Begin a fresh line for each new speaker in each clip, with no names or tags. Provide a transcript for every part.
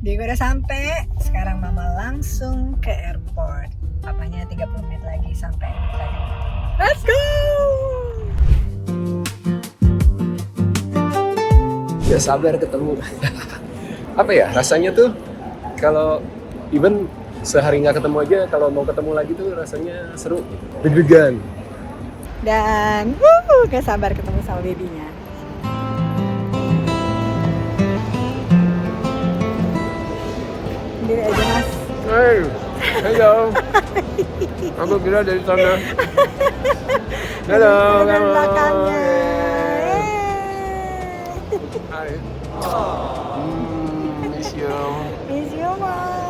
Diego udah sampai. Sekarang Mama langsung ke airport. Papanya 30 menit lagi sampai tadi. Let's go!
Gak sabar ketemu. Apa ya rasanya tuh kalau even sehari nggak ketemu aja, kalau mau ketemu lagi tuh rasanya seru, deg-degan.
Dan gak sabar ketemu sama babynya. Sendiri aja Mas.
Hey, hello. Aku kira dari sana. Halo,
Dengan belakangnya.
Hai. Miss you.
Miss you, Mas.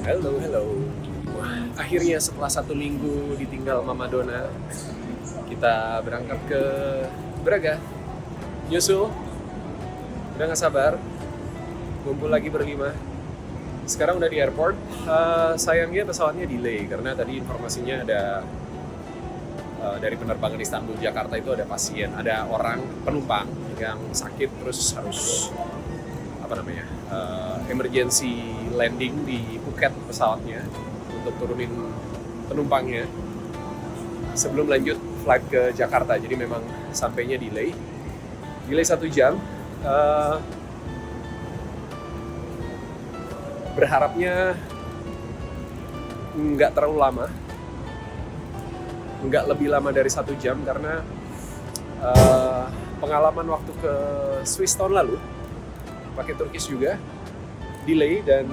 Hello. Wah, akhirnya setelah 1 minggu ditinggal Mama Dona, kita berangkat ke Braga. Nyusul, udah gak sabar, kumpul lagi berlima. Sekarang udah di airport. Sayangnya pesawatnya delay karena tadi informasinya ada dari penerbangan Istanbul Jakarta itu ada pasien, ada orang penumpang yang sakit terus harus emergency landing di Phuket pesawatnya untuk turunin penumpangnya sebelum lanjut flight ke Jakarta. Jadi memang sampainya delay 1 jam. Berharapnya nggak terlalu lama, nggak lebih lama dari 1 jam karena pengalaman waktu ke Swiss tahun lalu pakai Turkish juga delay, dan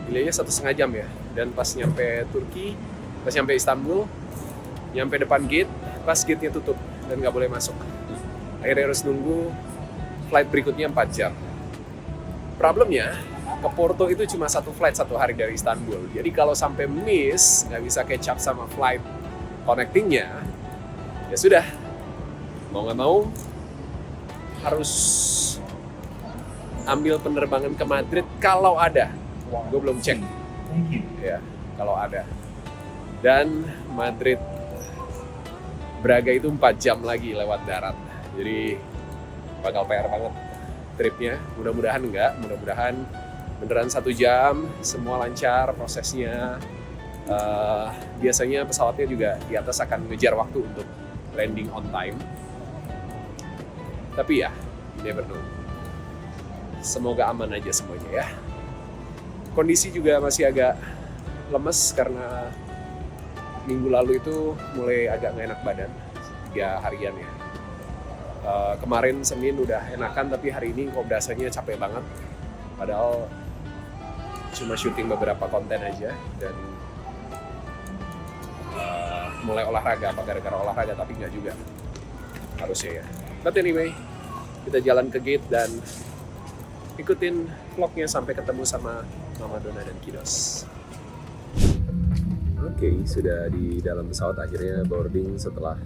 delaynya 1,5 jam ya. Dan pas nyampe Turki, pas nyampe Istanbul, nyampe depan gate, pas gate-nya tutup dan nggak boleh masuk. Akhirnya harus nunggu flight berikutnya 4 jam. Problemnya, ke Porto itu cuma 1 flight 1 hari dari Istanbul. Jadi kalau sampai miss, nggak bisa catch up sama flight connectingnya, ya sudah, mau nggak mau harus ambil penerbangan ke Madrid kalau ada. Gue belum cek. Ya, kalau ada. Dan Madrid Braga itu 4 jam lagi lewat darat. Jadi bakal PR banget tripnya. Mudah-mudahan enggak, mudah-mudahan beneran 1 jam, semua lancar prosesnya. Biasanya pesawatnya juga di atas akan ngejar waktu untuk landing on time. Tapi ya, never know. Semoga aman aja semuanya ya. Kondisi juga masih agak lemes karena minggu lalu itu mulai agak gak enak badan, 3 harian ya. Kemarin Senin udah enakan, tapi hari ini kok berasanya capek banget. Padahal cuma syuting beberapa konten aja dan mulai olahraga, apa gara-gara olahraga, tapi nggak juga harusnya ya. But anyway, kita jalan ke gate dan ikutin vlognya sampai ketemu sama Mama Dona dan Kidos. Oke, sudah di dalam pesawat, akhirnya boarding setelah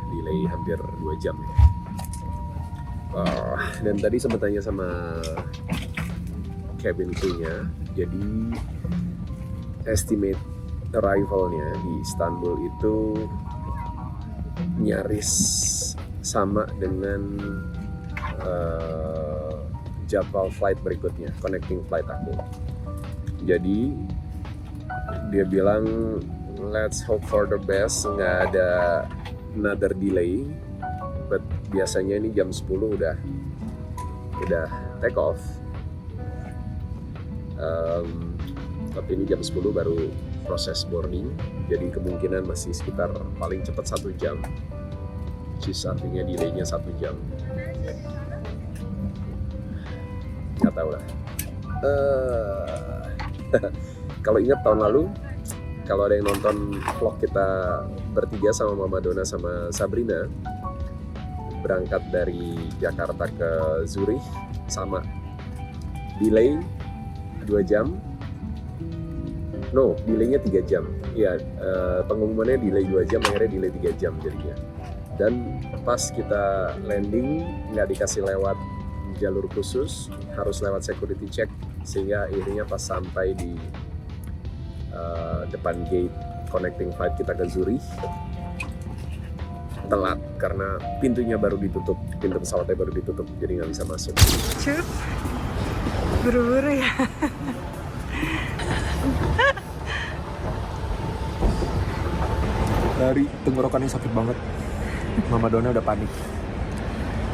delay hampir 2 jam ya. Dan tadi sempat tanya sama cabin crew-nya, jadi estimate arrival-nya di Istanbul itu nyaris sama dengan jadwal flight berikutnya, connecting flight aku. Jadi dia bilang let's hope for the best, nggak ada another delay, but biasanya ini jam 10 udah take off. Tapi ini jam 10 baru proses boarding, jadi kemungkinan masih sekitar paling cepat 1 jam, which is artinya delaynya 1 jam. Nggak tahu lah. Kalau ingat tahun lalu, kalau ada yang nonton vlog kita bertiga sama Mama Dona sama Sabrina, berangkat dari Jakarta ke Zurich, sama delay 2 jam. No, delaynya 3 jam. Iya, pengumumannya delay 2 jam, akhirnya delay 3 jam jadinya. Dan pas kita landing nggak dikasih lewat jalur khusus, harus lewat security check, sehingga akhirnya pas sampai di depan gate connecting flight kita ke Zurich telat karena pintunya baru ditutup, pintu pesawatnya baru ditutup, jadi nggak bisa masuk.
Cut, buru-buru ya.
Dari tenggorokannya sakit banget. Mama Dona udah panik.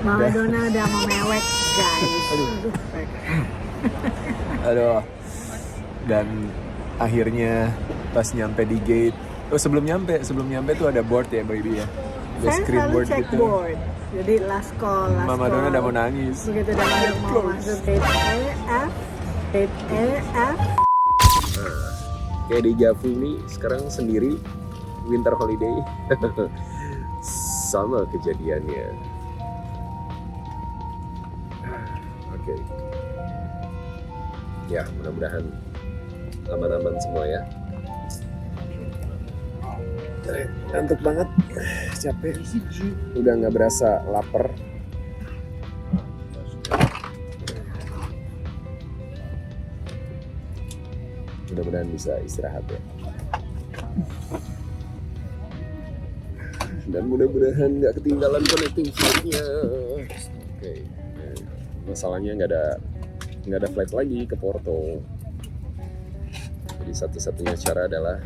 Mama Dona udah mau mewek, guys.
Aduh. Dan akhirnya pas nyampe di gate, sebelum nyampe tuh ada board ya baby ya. Ada
Saya
screen
selalu
board
cek
gitu.
board. Jadi last call.
Mama Dona udah mau nangis.
Begitu udah mau masuk gate EF.
Nah, kayak di Javu nih sekarang sendiri winter holiday. Sama kejadiannya. Oke. Ya, mudah-mudahan aman-aman semua ya. Ngantuk banget, capek, udah nggak berasa lapar. Mudah-mudahan bisa istirahat ya. Dan mudah-mudahan nggak ketinggalan connecting flight-nya. Oke. Masalahnya nggak ada flight lagi ke Porto. Jadi satu-satunya cara adalah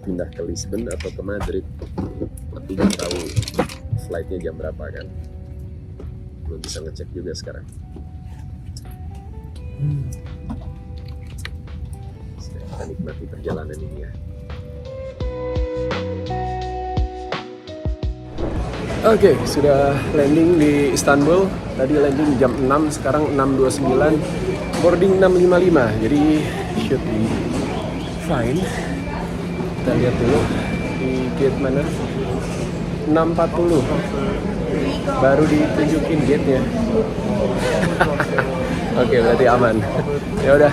pindah ke Lisbon atau ke Madrid. Tapi nggak tahu flightnya jam berapa kan. Belum bisa ngecek juga sekarang. Kita nikmati perjalanan ini ya. Oke, sudah landing di Istanbul. Tadi landing jam 6, sekarang 6.29. Boarding 6.55, jadi should be fine. Kita lihat dulu di gate mana. 6.40 baru ditunjukin gate-nya. Oke, berarti aman. Ya udah,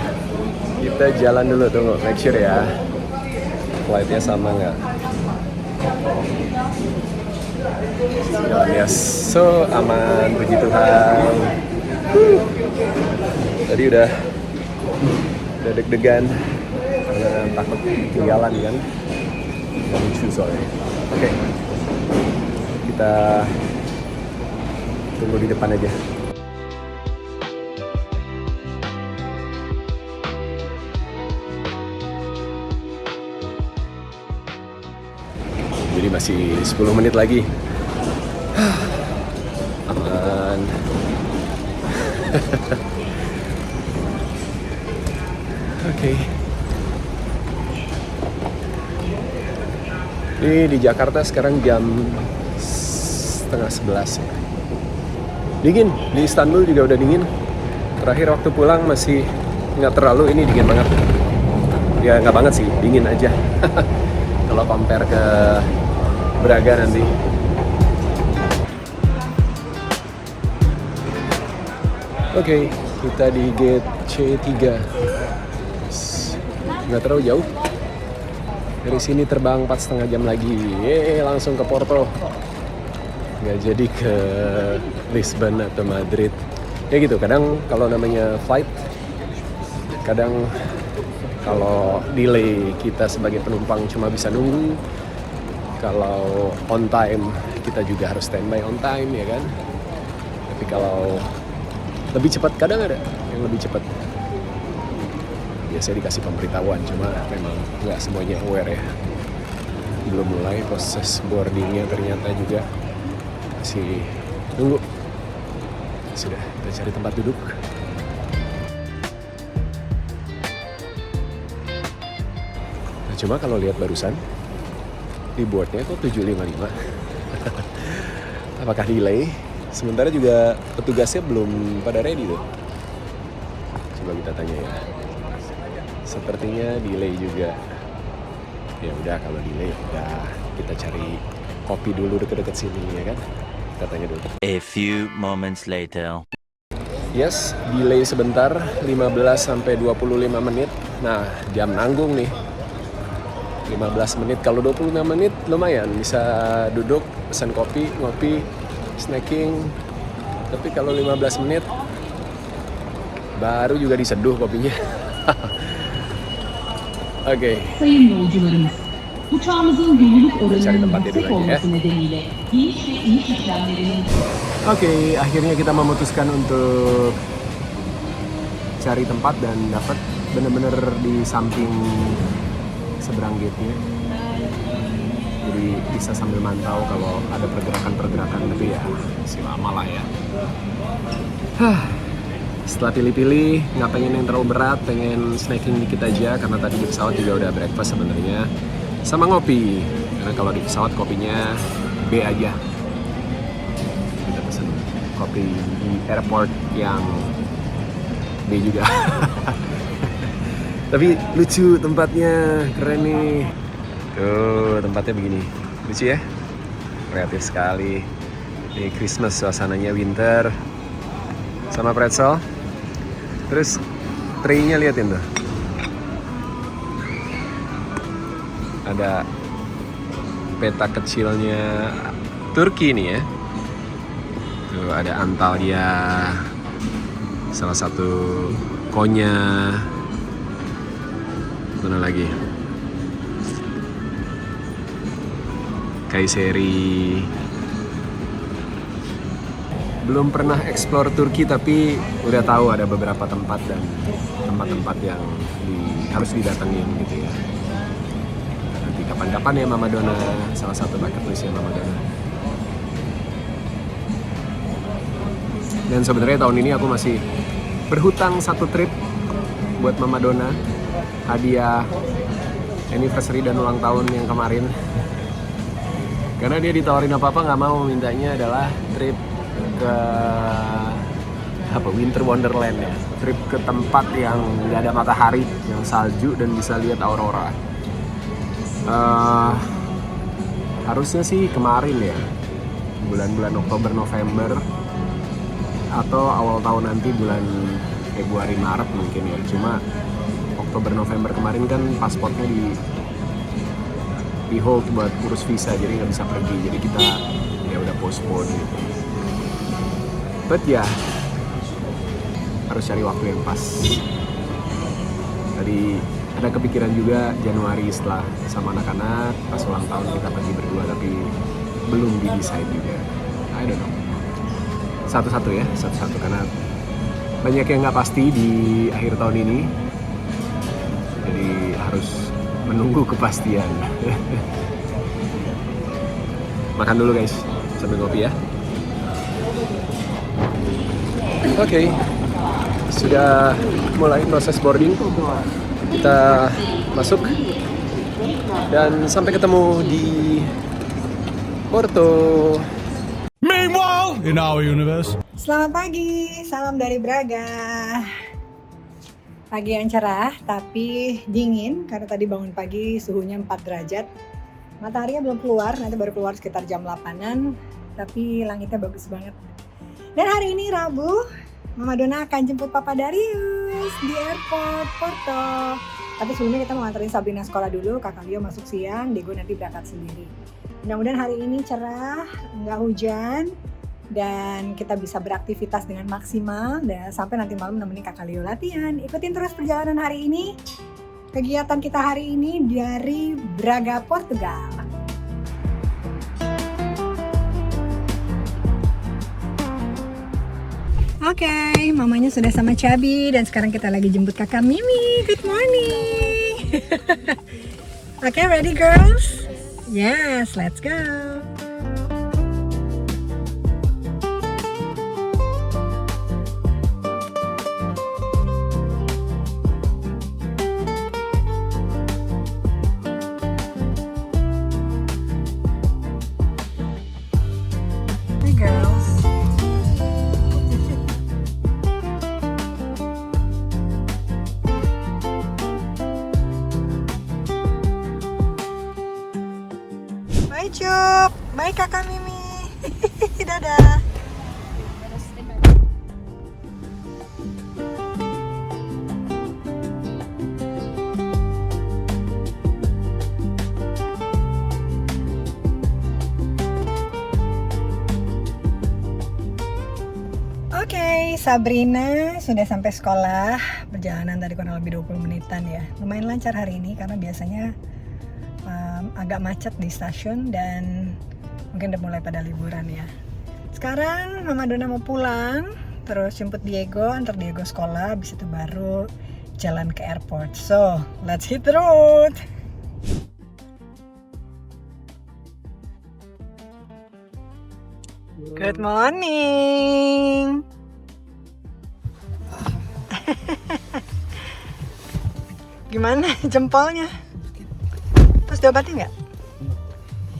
kita jalan dulu, tunggu, make sure ya flight-nya sama nggak. Yes, so aman, puji Tuhan. Tadi udah deg-degan karena takut ketinggalan kan. Lucu soalnya. Oke, kita tunggu di depan aja. Jadi masih 10 menit lagi. Aman. Oke. Ini di Jakarta sekarang jam 10:30 ya. Dingin, di Istanbul juga udah dingin. Terakhir waktu pulang masih nggak terlalu, ini dingin banget. Ya nggak banget sih, dingin aja. Kalau compare ke Braga nanti. Oke, kita di gate C3. Nggak terlalu jauh. Dari sini terbang 4,5 jam lagi. Langsung ke Porto. Nggak jadi ke Lisbon atau Madrid. Ya gitu, kadang kalau namanya flight, kadang kalau delay kita sebagai penumpang cuma bisa nunggu. Kalau on time, kita juga harus standby on time, ya kan? Tapi kalau lebih cepat, kadang ada yang lebih cepat. Biasanya dikasih pemberitahuan, cuma memang nggak semuanya aware ya. Belum mulai proses boardingnya ternyata juga masih nunggu. Sudah, kita cari tempat duduk. Nah, cuma kalau lihat barusan, di boardnya kok 755. Apakah delay? Sementara juga petugasnya belum pada ready tuh. Coba kita tanya ya. Sepertinya delay juga. Ya udah, kalau delay udah kita cari kopi dulu deket-deket sini ya kan. Kita tanya dulu.
A few moments later.
Yes, delay sebentar, 15 sampai 25 menit. Nah, jam nanggung nih. 15 menit. Kalau 25 menit lumayan, bisa duduk, pesan kopi, ngopi, snacking. Tapi kalau 15 menit baru juga diseduh kopinya. Oke.
Sayın yolcularımız, uçağımızın yolculuk
Cari
oranının
tempatnya
yüksek
dulu aja ya.
olması nedeniyle iniş ve iniş işlemlerinin
Oke, akhirnya kita memutuskan untuk cari tempat dan dapat bener-bener di samping seberang gate-nya. Jadi bisa sambil mantau kalau ada pergerakan-pergerakan, tapi ya masih lama lah ya. Setelah pilih-pilih, nggak pengen yang terlalu berat, pengen snacking dikit aja karena tadi di pesawat juga udah breakfast sebenarnya. Sama ngopi, karena kalau di pesawat kopinya B aja. Kita pesen kopi di airport yang B juga. Tapi lucu tempatnya, keren nih. Tuh tempatnya begini, lucu ya, kreatif sekali. Ini Christmas, suasananya winter, sama pretzel. Terus tray-nya liatin tuh, ada peta kecilnya Turki nih ya. Tuh ada Antalya, salah satu Konya, mana lagi, Kayseri. Belum pernah explore Turki tapi udah tahu ada beberapa tempat dan tempat-tempat yang harus didatengin gitu ya. Nanti kapan-kapan ya Mama Dona, salah satu bucket listnya Mama Dona. Dan sebenarnya tahun ini aku masih berhutang satu trip buat Mama Dona, hadiah anniversary dan ulang tahun yang kemarin. Karena dia ditawarin apa-apa nggak mau, mintanya adalah trip ke Winter Wonderland ya, trip ke tempat yang nggak ada matahari, yang salju dan bisa lihat aurora. Harusnya sih kemarin ya, bulan-bulan Oktober November atau awal tahun nanti bulan Februari Maret mungkin ya. Cuma Oktober November kemarin kan pasportnya di hold buat urus visa, jadi nggak bisa pergi, jadi kita ya udah postpone gitu. But ya, harus cari waktu yang pas. Tadi ada kepikiran juga Januari setelah sama anak-anak, pas ulang tahun kita pergi berdua, tapi belum di-decide juga. I don't know. Satu-satu ya, satu-satu, karena banyak yang nggak pasti di akhir tahun ini. Jadi harus menunggu kepastian. Makan dulu guys, sambil ngopi ya. Oke, sudah mulai proses boarding. Kita masuk dan sampai ketemu di Porto.
Meanwhile, in our universe.
Selamat pagi, salam dari Braga. Pagi yang cerah tapi dingin karena tadi bangun pagi suhunya 4 derajat. Mataharinya belum keluar, nanti baru keluar sekitar jam 8-an, tapi langitnya bagus banget. Dan hari ini Rabu, Mama Dona akan jemput Papa Darius di airport Porto. Tapi sebelumnya kita mau nganterin Sabrina sekolah dulu, Kakak Leo masuk siang, Diego nanti berangkat sendiri. Mudah-mudahan hari ini cerah, nggak hujan, dan kita bisa beraktivitas dengan maksimal dan sampai nanti malam nemenin Kakak Leo latihan. Ikutin terus perjalanan hari ini, kegiatan kita hari ini dari Braga, Portugal. Oke, mamanya sudah sama Cabi dan sekarang kita lagi jemput kakak Mimi. Good morning. Oke, ready girls? Yes, let's go. Hey girls. Bye Cup, bye kakak Mimi. Dadah. Oke, Sabrina sudah sampai sekolah. Perjalanan tadi kurang lebih 20 menitan ya. Lumayan lancar hari ini karena biasanya agak macet di stasiun dan mungkin udah mulai pada liburan ya. Sekarang Mama Dona mau pulang, terus jemput Diego, antar Diego sekolah, habis itu baru jalan ke airport. So, let's hit the road. Good morning. Gimana jempolnya? Terus diobatin nggak?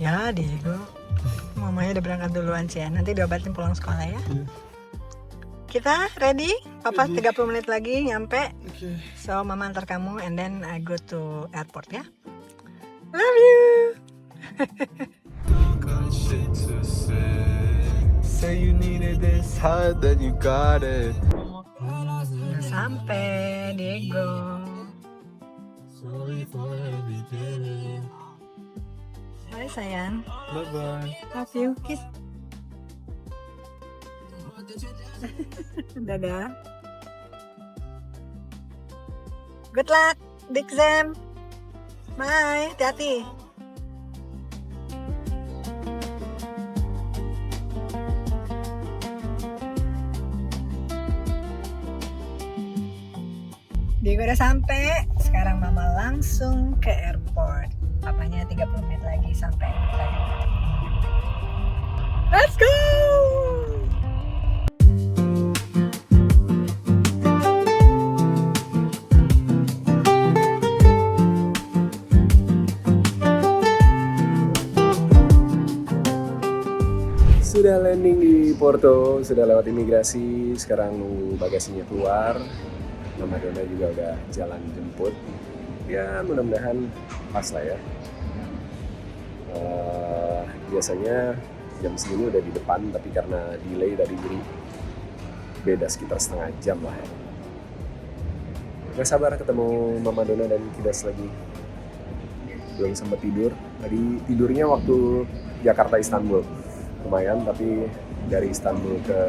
Ya Diego, mamanya udah berangkat duluan sih ya. Nanti diobatin pulang sekolah ya. Kita ready? Papa 30 menit lagi nyampe. So mama antar kamu and then I go to airport ya. Love you.
Say you needed this hard, then you got it.
Udah sampai Diego.
Sorry for every day.
Hai sayang.
Bye bye.
Love you. Kiss. Dadah. Good luck di exam. Bye. Hati-hati. Diego udah sampai, sekarang mama langsung ke airport. Papanya 30 menit lagi sampai. Let's go!
Sudah landing di Porto, sudah lewat imigrasi, sekarang nunggu bagasinya keluar. Mama Dona juga udah jalan jemput. Ya mudah-mudahan pas lah ya. Biasanya jam segini udah di depan, tapi karena delay tadi jadi beda sekitar setengah jam lah ya. Gak sabar ketemu Mama Dona dan Kidas lagi. Belum sempat tidur. Tadi tidurnya waktu Jakarta Istanbul. Lumayan, tapi dari Istanbul ke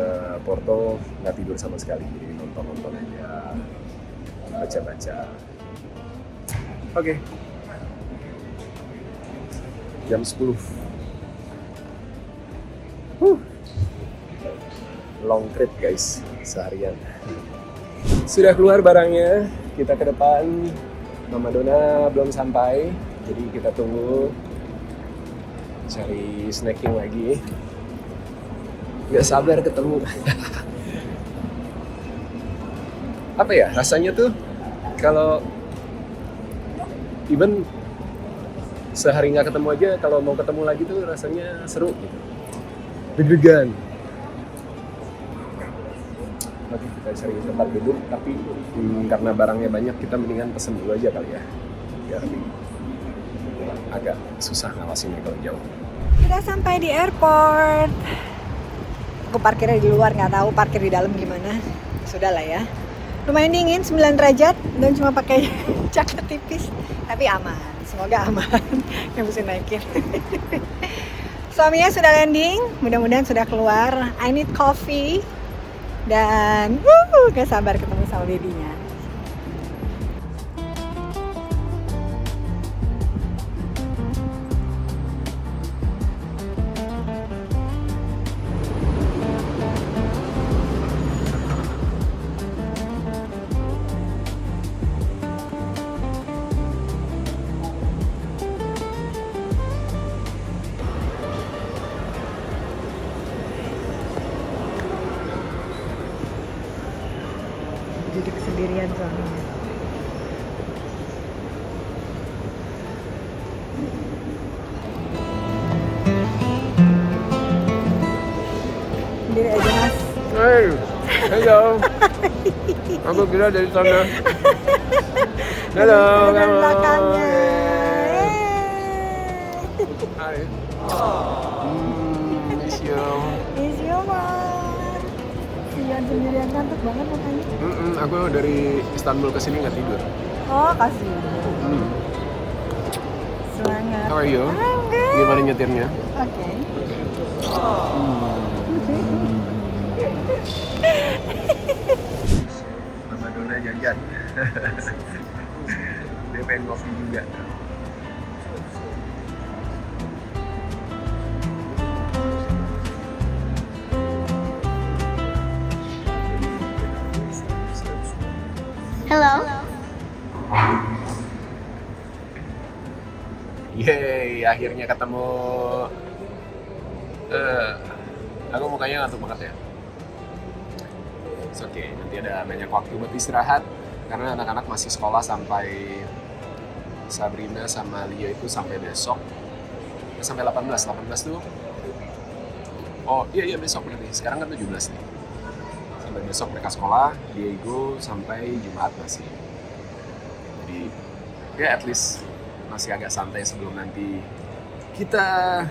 Porto nggak tidur sama sekali. Jadi nonton-nonton aja, baca-baca. Oke. Jam 10. Long trip guys, seharian. Sudah keluar barangnya, kita ke depan. Mama Dona belum sampai, jadi kita tunggu. Cari snacking lagi. Gak sabar ketemu. Apa ya, rasanya tuh kalau even sehari nggak ketemu aja, kalau mau ketemu lagi tuh rasanya seru gitu. Deg-degan. Oke, kita cari tempat duduk, tapi karena barangnya banyak, kita mendingan pesen dulu aja kali ya. Biar agak susah ngawasinnya kalau jauh.
Sudah sampai di airport. Aku parkirnya di luar, nggak tahu parkir di dalam gimana. Sudah lah ya. Lumayan dingin, 9 derajat dan cuma pakai jaket tipis, tapi aman. Semoga aman. Yang bisa naikin. Suaminya sudah landing, mudah-mudahan sudah keluar. I need coffee dan gak sabar ketemu sama babynya. Duduk sendirian suaminya. Sendiri aja mas.
Hey, hello. Aku kira dari sana. Halo,
Dengan belakangnya.
Hai. Miss you.
Miss you mas. Sendirian sendirian kantuk banget makanya.
Aku dari Istanbul ke sini nggak tidur.
Oh kasih. Semangat.
How are you?
I'm good.
Gimana nyetirnya?
Oke.
Dia pengen kopi juga. Yeay, akhirnya ketemu. Aku mukanya ngantuk banget ya. Oke, nanti ada banyak waktu buat istirahat karena anak-anak masih sekolah sampai Sabrina sama Leo itu sampai besok. Sampai 18 tuh. Oh iya besok berarti. Sekarang kan 17 nih. Sampai besok mereka sekolah, Diego sampai Jumat masih. Jadi ya at least masih agak santai sebelum nanti kita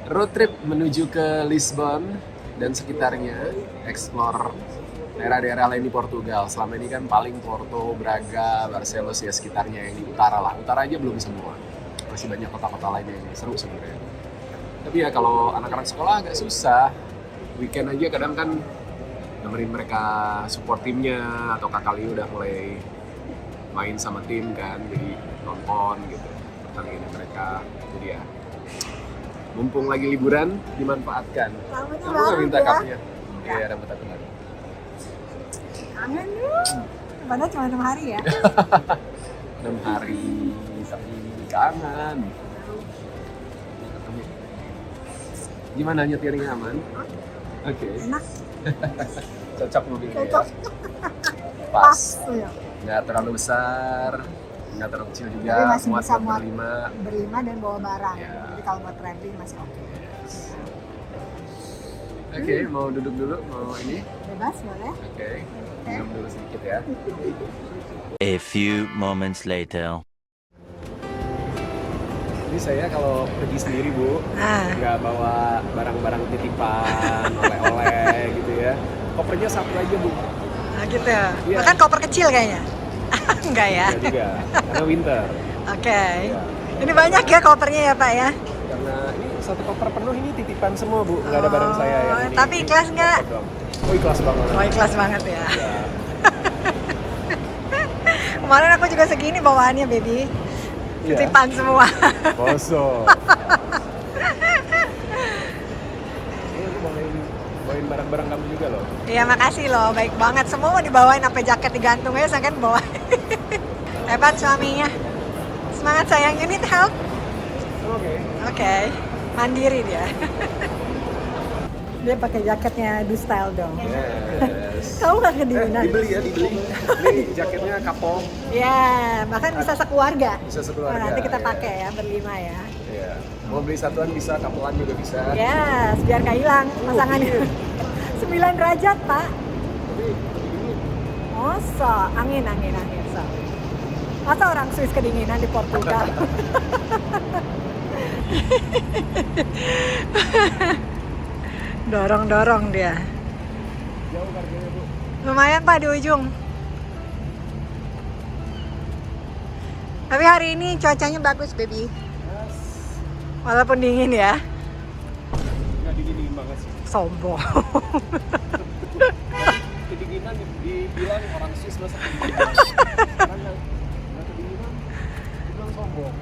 road trip menuju ke Lisbon dan sekitarnya, explore daerah-daerah lain di Portugal. Selama ini kan paling Porto, Braga, Barcelos ya sekitarnya yang di utara lah. Utara aja belum semua. Masih banyak kota-kota lain yang seru sebenarnya. Tapi ya kalau anak-anak sekolah agak susah. Weekend aja kadang kan nemenin mereka support timnya atau kakak Leo udah mulai main sama tim kan, jadi nonton gitu pertandingan mereka. Jadi ya mumpung lagi liburan dimanfaatkan. Kamu nggak minta cupnya? Iya, rambut aku lagi.
Kangen yuk. Padahal cuma 6 hari ya.
6 hari tapi kangen. Ketemu. Gimana nyetirnya, aman? Oke.
Enak.
Cocok mobilnya.
Cocok.
Pas.
Ya.
Nggak terlalu besar, nggak terlalu kecil juga.
Tapi masih bisa
buat
berlima dan bawa barang.
Ya.
Jadi kalau buat traveling masih oke.
Oke, mau duduk dulu, mau ini?
Bebas boleh.
Oke, minum dulu sedikit ya.
A few moments later.
Ini saya kalau pergi sendiri, Bu, nggak bawa barang-barang titipan, oleh-oleh gitu ya. Kopernya satu aja, Bu.
Nah gitu ya.
Iya.
Bahkan koper kecil kayaknya. Enggak ya?
Nggak juga, karena winter.
Oke.
Iya.
Ini banyak ya kopernya ya Pak ya?
Karena ini satu koper penuh ini titipan semua, Bu. Nggak ada barang saya yang ini.
Tapi ikhlas nggak?
Oh, ikhlas banget.
Oh ikhlas banget ya.
Ya.
Kemarin aku juga segini bawaannya baby.
Iya.
Titipan semua.
Kosong. Ini aku bawain barang-barang kamu juga loh.
Iya makasih loh, baik banget. Semua mau dibawain sampai jaket digantung aja saya kan bawa. Hebat suaminya. Semangat sayang, you need help?
Oke.
Oke, mandiri dia. Dia pakai jaketnya Do Style dong.
Yes.
Kamu nggak kedinginan?
Dibeli ya, dibeli. Ini jaketnya kapol.
Ya, bahkan bisa sekeluarga.
Bisa sekeluarga.
Nah, nanti kita
ya.
pakai ya, berlima ya.
Iya. Mau beli satuan bisa, kapolan juga bisa.
Yes, biar gak hilang pasangannya. 9 derajat, Pak. Masa? Angin. So. Masa orang Swiss kedinginan di Portugal? Dorong dia.
Jauh harganya, Bu.
Lumayan Pak di ujung. Tapi hari ini cuacanya bagus, baby.
Yes.
Walaupun dingin ya.
Nggak dingin banget sih.
Sombong.
Kedinginan dibilang orang Swiss masa kedinginan. Sekarang nggak kedinginan, dibilang sombong.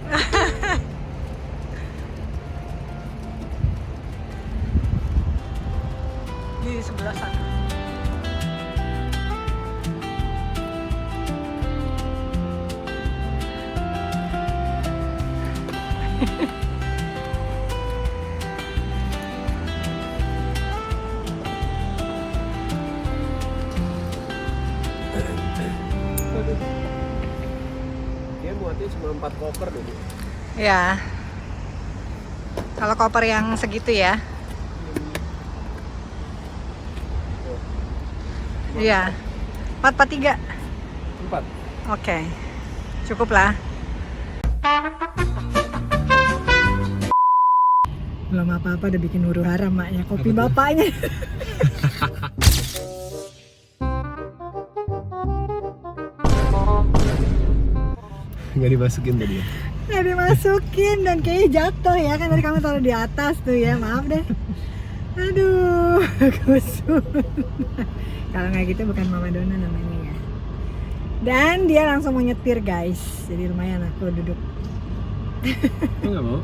Di sebelah sana.
Dia muatnya cuma 4 koper deh, Bu.
Ya. Kalau koper yang segitu ya. Iya. 443.
4.
Oke. Cukup lah. Belum apa-apa udah bikin huru hara maknya. Kopi bapaknya.
Nggak dimasukin tadi ya?
Nggak dimasukin dan kayaknya jatuh ya. Kan tadi kamu taruh di atas tuh ya. Maaf deh. Aduh, kusut. Kalau nggak gitu bukan Mama Dona namanya ya. Dan dia langsung mau nyetir guys. Jadi lumayan aku duduk.
Nggak mau?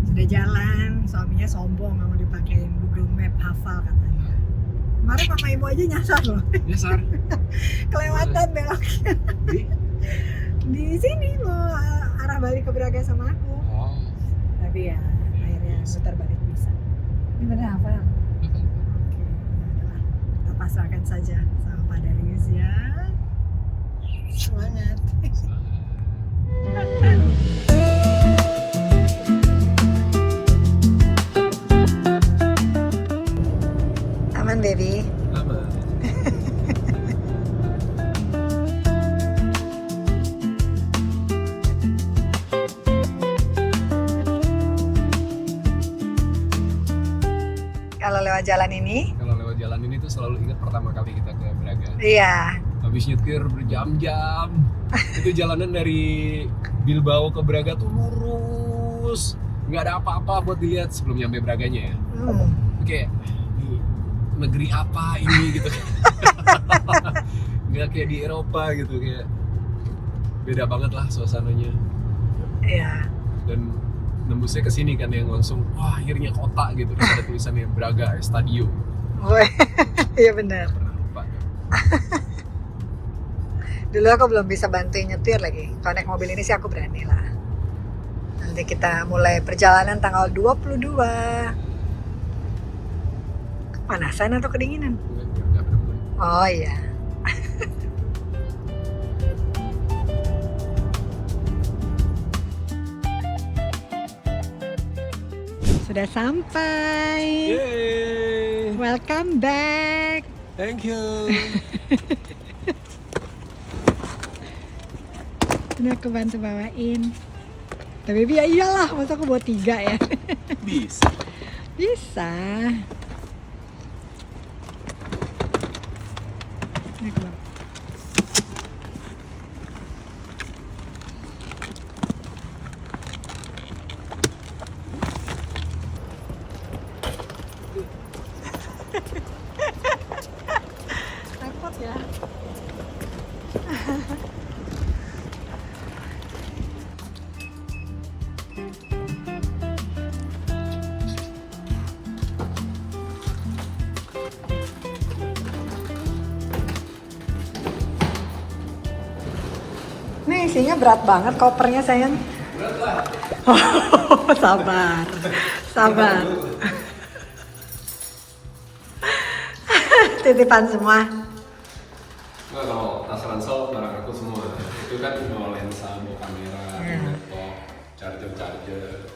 Sudah jalan, suaminya sombong nggak mau dipakein Google Map hafal katanya. Kemarin mama ibu aja nyasar loh.
Nyasar.
Kelewatan beloknya.
Di?
Di sini mau arah balik ke Braga sama aku.
Oh.
Tapi ya akhirnya putar balik bisa. Ini benar hafal. Oke, ya udahlah. Kita pasrahkan saja sama Pak Darius ya. Semangat. Aman baby.
Aman.
Kalau lewat jalan ini?
Kalau lewat jalan ini tuh selalu ingat pertama kali kita ke Braga.
Iya.
Habis nyetir berjam-jam. Itu jalanan dari Bilbao ke Braga tuh lurus. Nggak ada apa-apa buat dilihat sebelum nyampe Braganya ya. Kayak di negeri apa ini gitu. Nggak kayak di Eropa gitu, kayak beda banget lah suasananya.
Iya.
Dan nembusnya ke sini kan yang langsung wah akhirnya kota gitu, terus ada tulisannya Braga Estadio.
Woi, iya benar.
Pernah lupa.
Dulu aku belum bisa bantuin nyetir lagi. Kalau naik mobil ini sih aku berani lah. Nanti kita mulai perjalanan tanggal 22. Panasan atau kedinginan?
Nggak bener-bener.
Oh iya. Sudah sampai.
Yeay.
Welcome back.
Thank you.
Ini aku bantu bawain. Tapi baby ya iyalah, masa aku bawa 3 ya.
Bisa.
Bisa. Ini aku bawa. Takut ya. Nih isinya berat banget kopernya sayang.
Berat lah.
Oh, sabar, sabar. Titipan semua.
Nggak, kalau tas ransel barang aku semua. Itu kan mau lensa, mau kamera, laptop, charger.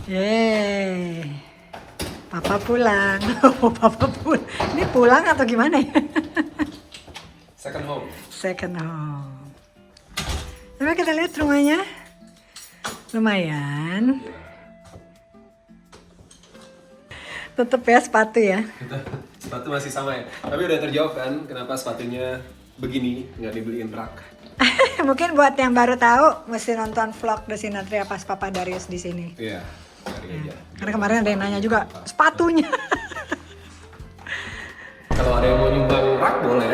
Yeay. Papa pulang. Oh, Papa pulang. Ini pulang atau gimana ya?
Second home.
Second home. Coba kita lihat rumahnya. Lumayan. Tetep ya sepatu ya.
Sepatu masih sama ya. Tapi udah terjawab kan kenapa sepatunya begini, nggak dibeliin rak.
Mungkin buat yang baru tahu mesti nonton vlog Desinatria pas Papa Darius di sini.
Iya, cari aja.
Karena kemarin ada yang nanya juga sepatunya.
Kalau ada yang mau nyumbang rak boleh.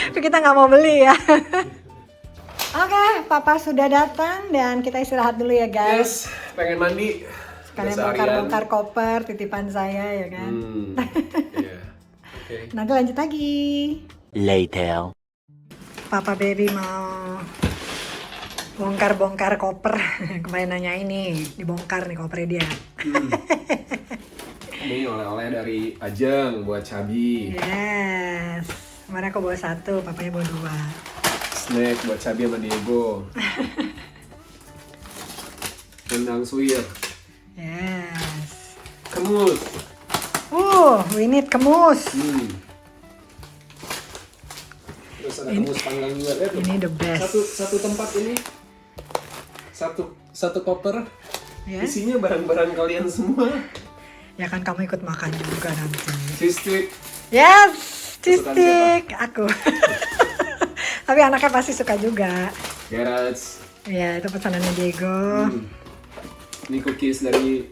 Tapi kita nggak mau beli ya. Oke, Papa sudah datang dan kita istirahat dulu ya guys.
Yes, pengen mandi.
Kalian
Udah seharian.
bongkar-bongkar koper titipan saya ya kan.
Iya. Oke.
Nanti lanjut lagi.
Later.
Papa baby mau bongkar-bongkar koper. Kemarin nanya ini, dibongkar nih kopernya dia.
Ini oleh-oleh dari Ajeng buat Cabi.
Yes. Kemarin aku bawa 1, papanya bawa 2.
Snack buat Cabi sama Diego. Rendang suwir.
Yes.
Kemus.
We need kemus.
Terus ada kemus panggang juga. Lihat tuh.
Ini the best.
Satu tempat ini. Satu koper.
Ya?
Isinya barang-barang kalian semua.
Ya kan kamu ikut makan juga nanti.
Cheese stick.
Yes, cheese
Kesukaan
stick aku. Tapi anaknya pasti suka juga.
Garage.
Ya itu pesanannya Diego.
Ini cookies dari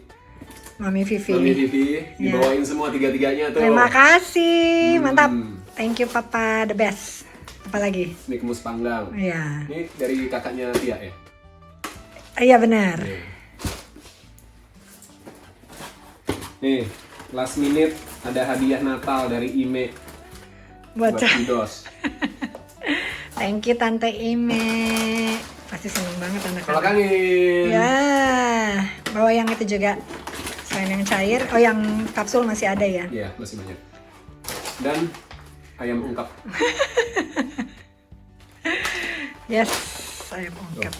Mami Vivi.
Mami Vivi, dibawain semua tiga-tiganya tuh.
Terima kasih, mantap. Thank you Papa, the best. Apa lagi?
Sneak mus panggang.
Iya.
Ini dari kakaknya Tia ya?
Iya benar.
Nih, last minute ada hadiah Natal dari Ime
Buat
Kidos.
Thank you Tante Ime. Pasti seneng banget
Kalau
anak-anak.
kangen.
Ya, bawa yang itu juga. Selain yang cair, oh yang kapsul masih ada ya?
Iya, masih banyak. Dan ayam ungkap.
Yes, ayam ungkap.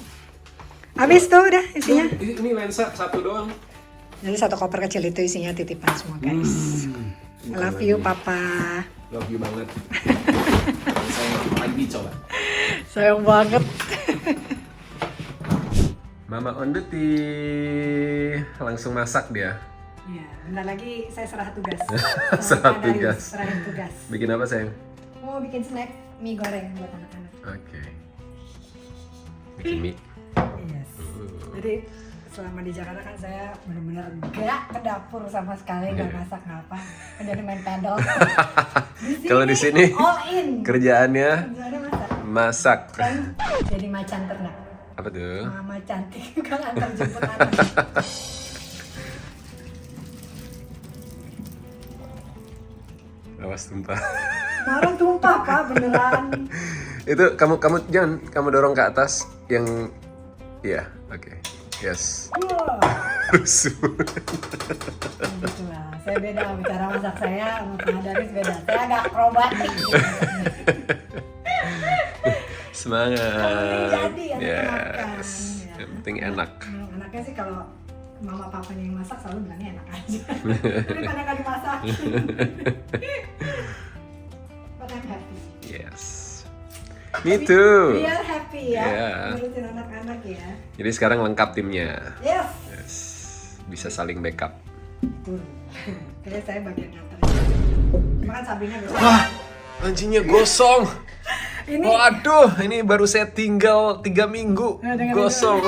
Habis tuh udah isinya.
Ini lensa satu doang.
Jadi satu koper kecil itu isinya titipan semua guys. I love you Papa.
Love you banget. Saya lagi coba.
Sayang banget.
Mama on duty. Langsung masak dia.
Ya, bentar lagi saya serah tugas.
Serah
Sama Kak Darius,
tugas.
Serahin tugas.
Bikin apa sayang?
Mau bikin snack mie goreng buat anak-anak.
Oke. Bikin mie.
Yes. Jadi selama di Jakarta kan saya benar-benar gak ke dapur sama sekali, gak masak ngapa. Jadi main pedal.
Kalau di sini
all in.
kerjaannya
Kerjaannya masak.
masak.
Dan jadi macan ternak.
Apa tuh?
Mama cantik kan antar jemput anak.
Awas tumpah.
Orang tumpah Pak beneran.
Itu kamu jangan kamu dorong ke atas yang iya, oke. Yes.
Wah.
Rusuh.
Gitu lah. Saya beda cara masak saya sama Kak Darius beda. Saya agak akrobatik.
Semangat.
Jadi enak makan.
Yes.
Ya.
Yang penting enak.
Anaknya sih kalau mama papanya yang masak selalu bilangnya enak aja. Daripada nggak dimasak. But I'm happy.
Yes. Me too.
We are happy ya.
Yeah.
Ngurusin anak-anak ya.
Jadi sekarang lengkap timnya.
Yes.
Yes. Bisa saling backup.
Betul. Kayaknya saya bagian nganter. Cuma kan Sabrina besok.
Wah, anjingnya gosong.
Ini
Waduh, ini baru saya tinggal 3 minggu.
Nah, dengan
Gosong.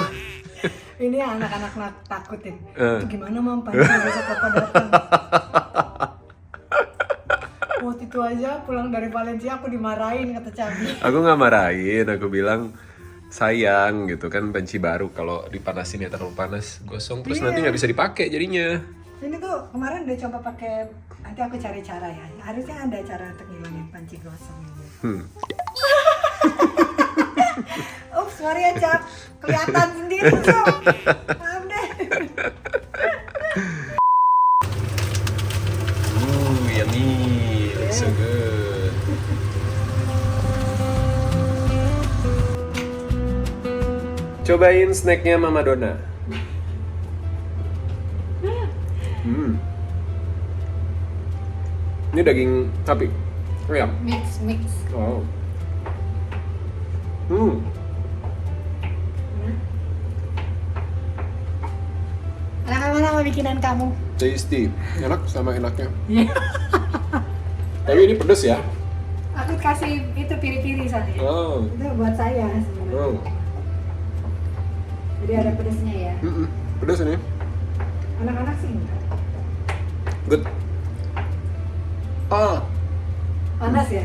ini anak-anak takutin.
Eh.
Itu gimana Mam Panji besok Papa datang? Waktu itu aja pulang dari Valencia aku dimarahin kata Cabi.
Aku nggak marahin, aku bilang sayang gitu kan, panci baru kalau dipanasin ya terlalu panas gosong terus
Iya.
nanti nggak bisa dipakai jadinya.
Ini tuh kemarin udah coba pakai, nanti aku cari cara ya. Harusnya ada cara untuk ngilangin panci gosong ini. Ups, sorry ya Cap, kelihatan sendiri tuh. Maaf deh.
Yummy, looks so good. Cobain snacknya Mama Donna. Ini daging sapi. Oh ya.
Mix.
Oh.
Enak mana bikinan kamu?
Tasty. Enak sama enaknya. Tapi ini pedes ya.
Aku kasih itu piri-piri soalnya.
Oh.
Itu buat saya sebenarnya.
Oh.
Jadi ada pedesnya ya.
Pedes ini.
Anak-anak sih enggak.
Good. Ah.
Panas ya?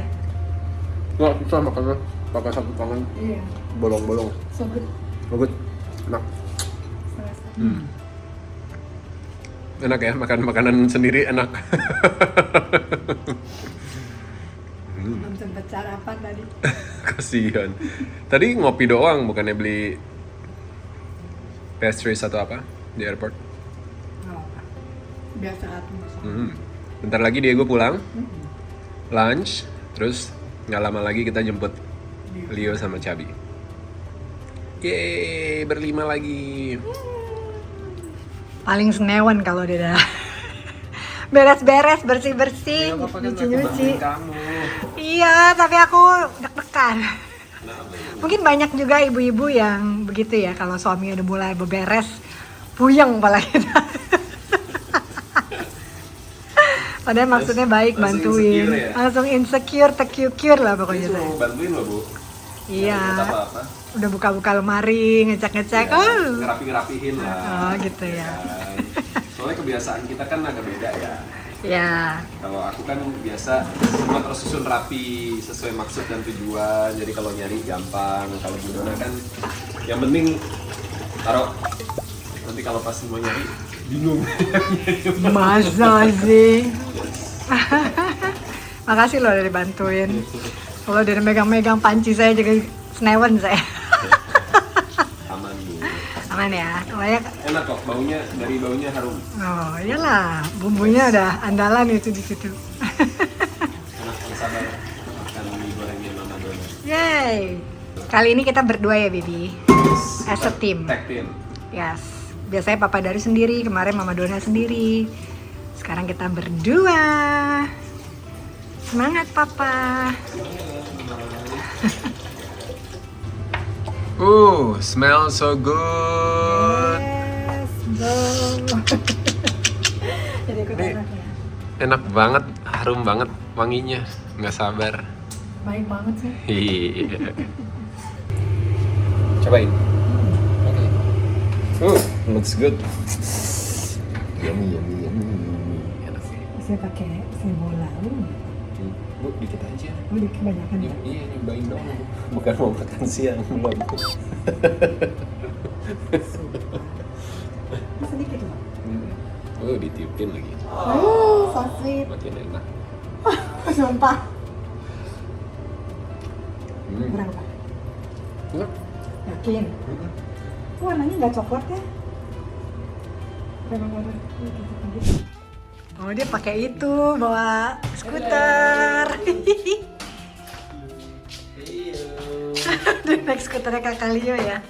Nggak susah makannya. Pakai satu tangan.
Iya.
Bolong-bolong.
So good.
Good. Enak. Enak ya, makan makanan sendiri enak.
Belum sempet sarapan tadi.
Kasihan. Tadi ngopi doang, bukannya beli pastries atau apa di airport.
Oh, biasa aku masak.
Bentar lagi Diego pulang, lunch, terus nggak lama lagi kita jemput Leo sama Cabi. Yeay, berlima lagi.
Paling senewan kalau dia udah beres-beres, bersih-bersih, nyuci-nyuci.
Kamu.
Iya, tapi aku deg-degan. Mungkin banyak juga ibu-ibu yang begitu ya, kalau suami udah mulai beberes, puyeng kepala kita. Padahal maksudnya baik,
langsung
bantuin.
insecure ya?
Langsung insecure, tercure lah pokoknya saya.
Bantuin loh, Bu.
Iya,
Apa-apa.
udah buka-buka lemari, ngecek-ngecek.
Ya,
Oh,
ngerapi-ngerapihin lah.
oh gitu ya.
Kan. Soalnya kebiasaan kita kan agak beda ya.
Ya.
Kalau aku kan biasa semua tersusun rapi sesuai maksud dan tujuan. Jadi kalau nyari gampang. Kalau Bu Dona kan yang penting taruh. Nanti kalau pas mau nyari bingung.
Masa sih? Makasih loh udah dibantuin. Kalau dari megang-megang panci saya juga senewen saya.
Aman Bu.
Aman ya. Soalnya
Enak kok, baunya dari baunya harum.
oh iyalah, bumbunya udah andalan itu di situ.
Enak, sabar makan mie gorengnya Mama Dona.
Yay. Kali ini kita berdua ya, Bibi. As a team.
Tag team.
Yes. Biasanya Papa Dari sendiri, kemarin Mama Dona sendiri. Sekarang kita berdua. Semangat Papa.
Smells so good.
Yes, go. Jadi ikut
Nih.
anaknya.
Enak banget, harum banget wanginya. Nggak sabar.
Baik banget sih.
Iya. Cobain. Oke. Looks good. Yummy. Enak sih.
Saya pakai bola.
Bu, dikit aja.
Oh, dikit kebanyakan ya.
Iya, nyobain dong. Bukan mau makan siang belum.
Sedikit loh.
Oh, ditiupin lagi.
So sweet.
Makin enak.
Sumpah. Berapa?
Enak.
Yakin? Warnanya nggak coklat ya? Memang warna gitu. Oh dia pakai itu bawa skuter. Dia naik skuternya Kakak Leo ya.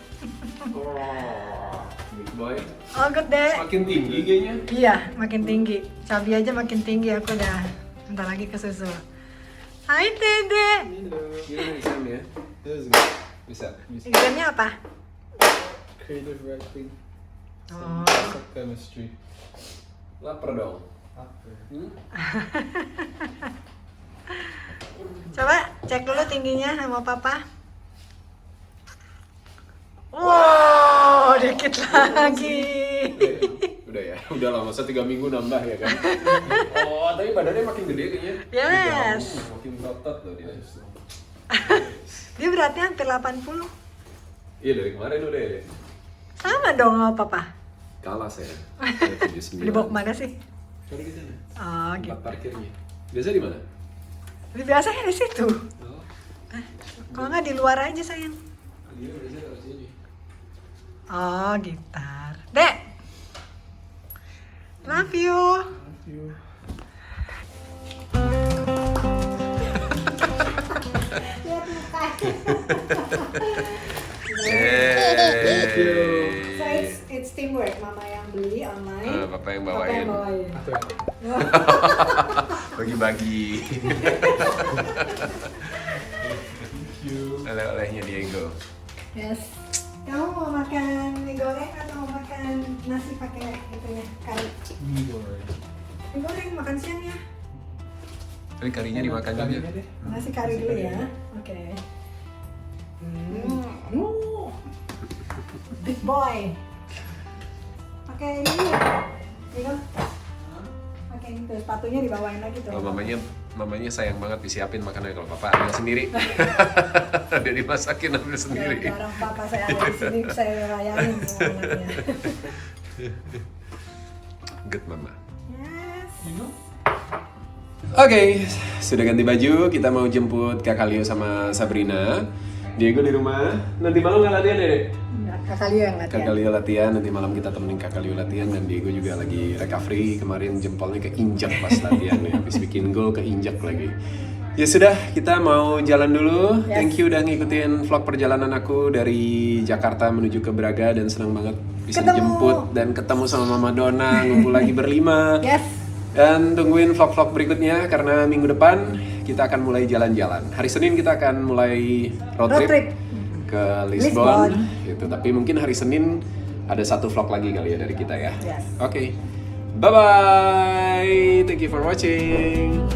Big boy.
Oh good deh.
Makin tinggi kayaknya.
Iya makin tinggi. Cabai aja makin tinggi aku udah. Bentar lagi kesusul. Hai Dede.
Gimana exam ya? Bisa.
Examnya apa?
Creative writing.
Oh.
Chemistry.
Lapar dong.
Coba cek dulu tingginya sama Papa. Wow, dikit lagi.
Udah ya, udah lah, masa 3 minggu nambah ya kan? Oh, tapi badannya makin gede kayaknya.
Yes.
Makin berotot loh dia.
Dia beratnya hampir 80.
Iya dari kemarin udah ya.
Sama dong sama Papa.
Kalah saya. Saya 79.
Dibawa kemana sih?
Cari ke sana.
Oh gitu.
Tempat parkirnya. Biasa di mana?
Biasanya di situ.
Oh,
Kalau nggak di luar aja sayang.
iya biasa taruh sini.
Oh gitar. Dek. Love you. So it's teamwork. Mama yang beli online.
Papa yang
Papa yang bawain.
Bagi-bagi. Oleh-olehnya Diego.
Yes. Kamu mau makan mie goreng atau mau makan nasi pakai itu ya kari? Mie goreng makan siang ya.
Tapi karinya dimakan juga.
Nasi kari dulu ya. Oke. Big boy. Pakai ini ya. Diego. Pakai itu sepatunya dibawain lagi tuh.
Oh, mamanya sayang banget disiapin makanannya, kalau papa ambil sendiri. Dia dimasakin ambil sendiri.
Jarang Papa saya ada di sini, saya layanin semua anaknya.
Good mama.
Yes.
Oke, sudah ganti baju, kita mau jemput Kakak Leo sama Sabrina. Diego di rumah. Nanti malam nggak latihan, Dede?
Kakak Leo yang latihan.
Kakak Leo latihan, nanti malam kita temenin Kakak Leo latihan, dan Diego juga lagi recovery. Kemarin jempolnya keinjak pas latihan ya, habis bikin gol keinjak lagi. Ya sudah, kita mau jalan dulu.
Yes.
Thank you udah ngikutin vlog perjalanan aku dari Jakarta menuju ke Braga, dan senang banget bisa
Ketemu.
dijemput dan ketemu sama Mama Dona, ngumpul lagi berlima.
Yes.
Dan tungguin vlog-vlog berikutnya karena minggu depan kita akan mulai jalan-jalan. Hari Senin kita akan mulai road trip ke Lisbon. Gitu. Tapi mungkin hari Senin ada satu vlog lagi kali ya dari kita ya.
Yes.
Oke. Bye bye. Thank you for watching.